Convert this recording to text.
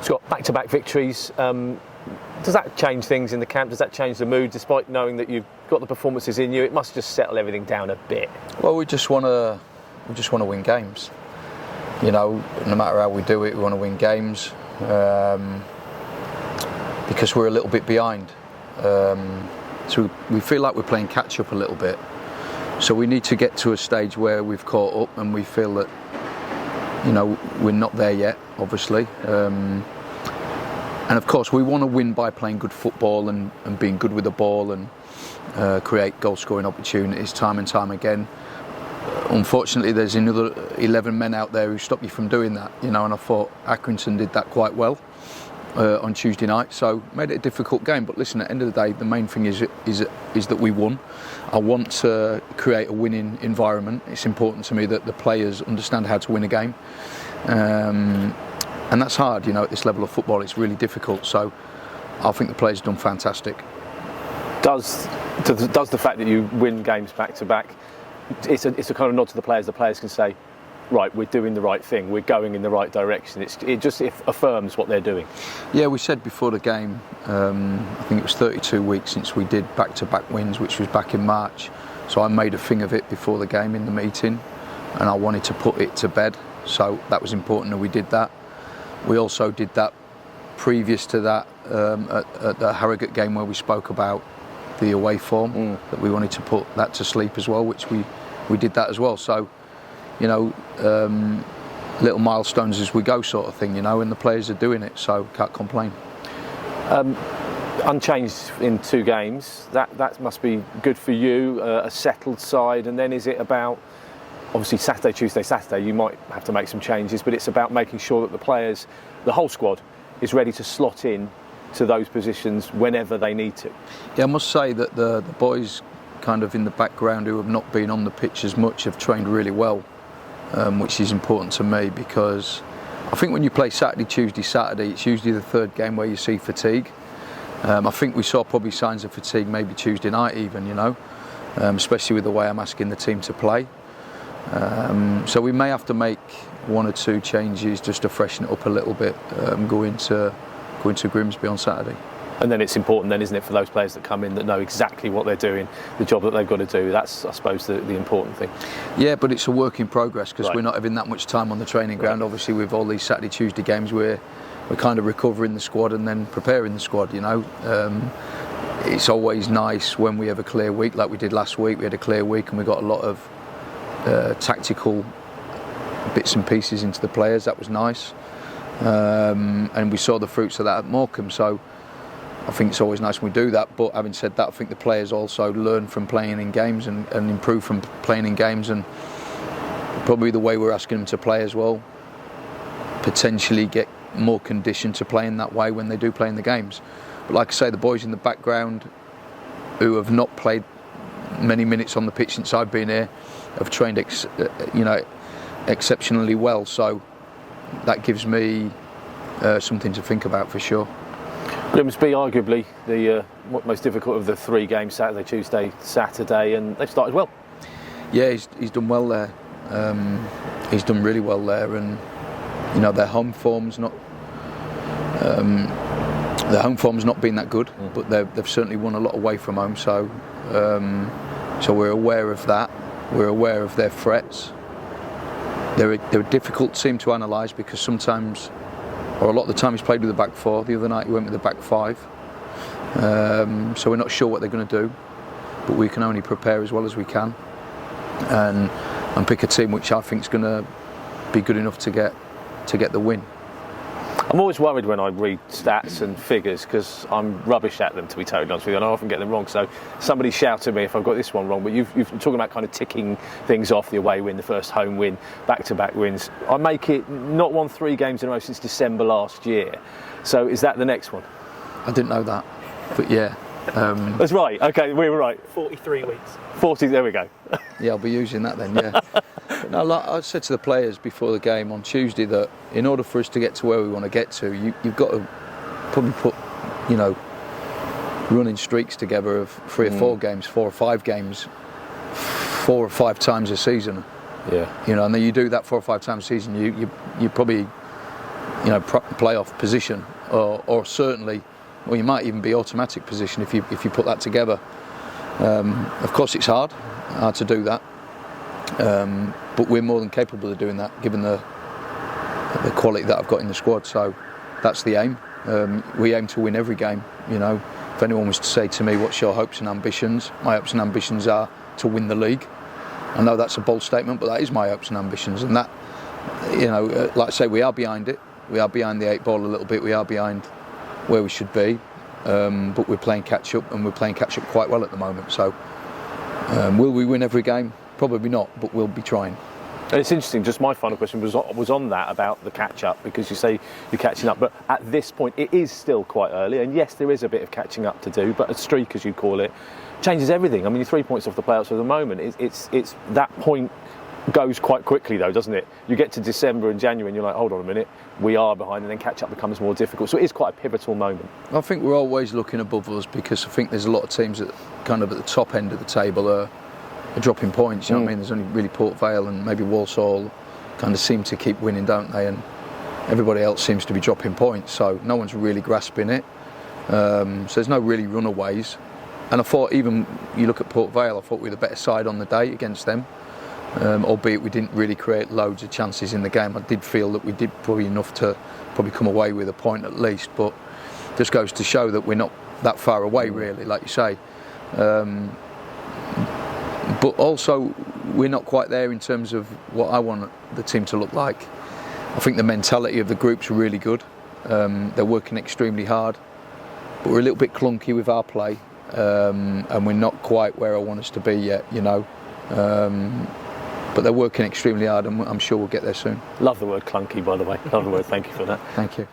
Scott, back-to-back victories. Does that change things in the camp? Does that change the mood, despite knowing that you've got the performances in you? It must just settle everything down a bit. Well, we just want to win games. You know, no matter how we do it, we want to win games because we're a little bit behind. So we feel like we're playing catch-up a little bit. So we need to get to a stage where we've caught up, and we feel that, you know, we're not there yet, obviously. And of course, we want to win by playing good football and being good with the ball and create goal-scoring opportunities time and time again. Unfortunately, there's another 11 men out there who stop you from doing that, you know. And I thought Accrington did that quite well on Tuesday night, so made it a difficult game. But listen, at the end of the day, the main thing is that we won. I want to create a winning environment. It's important to me that the players understand how to win a game. And that's hard, you know, at this level of football. It's really difficult. So I think the players have done fantastic. Does the fact that you win games back to back, it's a kind of nod to the players. The players can say, right, we're doing the right thing, we're going in the right direction. It just affirms what they're doing. Yeah, we said before the game, I think it was 32 weeks since we did back-to-back wins, which was back in March. So I made a thing of it before the game in the meeting, and I wanted to put it to bed. So that was important that we did that. We also did that previous to that at the Harrogate game, where we spoke about the away form, that we wanted to put that to sleep as well, which we did that as well. So, you know, little milestones as we go sort of thing, you know, and the players are doing it, so can't complain. Unchanged in 2 games, that must be good for you, a settled side. And then is it about, obviously Saturday, Tuesday, Saturday, you might have to make some changes, but it's about making sure that the players, the whole squad, is ready to slot in to those positions whenever they need to. Yeah, I must say that the boys kind of in the background who have not been on the pitch as much have trained really well, which is important to me, because I think when you play Saturday, Tuesday, Saturday, it's usually the 3rd game where you see fatigue. I think we saw probably signs of fatigue maybe Tuesday night even, you know, especially with the way I'm asking the team to play. So we may have to make 1 or 2 changes just to freshen it up a little bit, going to Grimsby on Saturday. And then it's important then, isn't it, for those players that come in that know exactly what they're doing, the job that they've got to do. That's, I suppose, the important thing. Yeah, but it's a work in progress, because we're not having that much time on the training ground. Obviously, with all these Saturday, Tuesday games, we're kind of recovering the squad and then preparing the squad, you know. It's always nice when we have a clear week, like we did last week. We had a clear week and we got a lot of tactical bits and pieces into the players. That was nice. And we saw the fruits of that at Morecambe, so I think it's always nice when we do that. But having said that, I think the players also learn from playing in games and improve from playing in games, and probably the way we're asking them to play as well, potentially get more conditioned to playing that way when they do play in the games. But like I say, the boys in the background who have not played many minutes on the pitch since I've been here have trained exceptionally well, so that gives me something to think about for sure. Grimsby, arguably the most difficult of the 3 games, Saturday, Tuesday, Saturday, and they've started well. Yeah, he's done well there. He's done really well there, and you know, their home form's not been that good, but they've certainly won a lot away from home. So we're aware of that. We're aware of their threats. They're a difficult team to analyse, because sometimes, or a lot of the time, he's played with the back 4. The other night he went with the back 5. So we're not sure what they're going to do, but we can only prepare as well as we can, and pick a team which I think is going to be good enough to get the win. I'm always worried when I read stats and figures, because I'm rubbish at them, to be totally honest with you, and I often get them wrong. So somebody shout at me if I've got this one wrong. But you've talking about kind of ticking things off: the away win, the first home win, back-to-back wins. I make it not won 3 games in a row since December last year. So is that the next one? I didn't know that, but yeah. That's right. Okay, we were right. 43 weeks. 40. There we go. Yeah, I'll be using that then. Yeah. No, like I said to the players before the game on Tuesday, that in order for us to get to where we want to get to, you've got to probably put, you know, running streaks together of 3 or 4 games, 4 or 5 games, 4 or 5 times a season. Yeah. You know, and then you do that 4 or 5 times a season, you probably playoff position, or certainly, well, you might even be automatic position if you put that together. Of course, it's hard to do that, but we're more than capable of doing that, given the quality that I've got in the squad. So that's the aim. We aim to win every game. If anyone was to say to me, "What's your hopes and ambitions?" My hopes and ambitions are to win the league. I know that's a bold statement, but that is my hopes and ambitions. And that, like I say, we are behind it. We are behind the 8 ball a little bit. We are behind where we should be, but we're playing catch up, and we're playing catch up quite well at the moment. So, will we win every game? Probably not, but we'll be trying. And it's interesting, just my final question was on that, about the catch-up, because you say you're catching up, but at this point it is still quite early, and yes, there is a bit of catching up to do, but a streak, as you call it, changes everything. I mean, you're 3 points off the playoffs at the moment. It's that point goes quite quickly, though, doesn't it? You get to December and January and you're like, hold on a minute, we are behind, and then catch-up becomes more difficult. So it is quite a pivotal moment. I think we're always looking above us, because I think there's a lot of teams that kind of at the top end of the table are dropping points. You know what I mean? There's only really Port Vale and maybe Walsall kind of seem to keep winning, don't they? And everybody else seems to be dropping points. So no one's really grasping it. So there's no really runaways. And I thought, even you look at Port Vale, I thought we were the better side on the day against them. Albeit we didn't really create loads of chances in the game. I did feel that we did probably enough to probably come away with a point at least. But just goes to show that we're not that far away, really, like you say. But also, we're not quite there in terms of what I want the team to look like. I think the mentality of the group's really good. They're working extremely hard, but we're a little bit clunky with our play, and we're not quite where I want us to be yet, But they're working extremely hard, and I'm sure we'll get there soon. Love the word clunky, by the way. Love the word. Thank you for that. Thank you.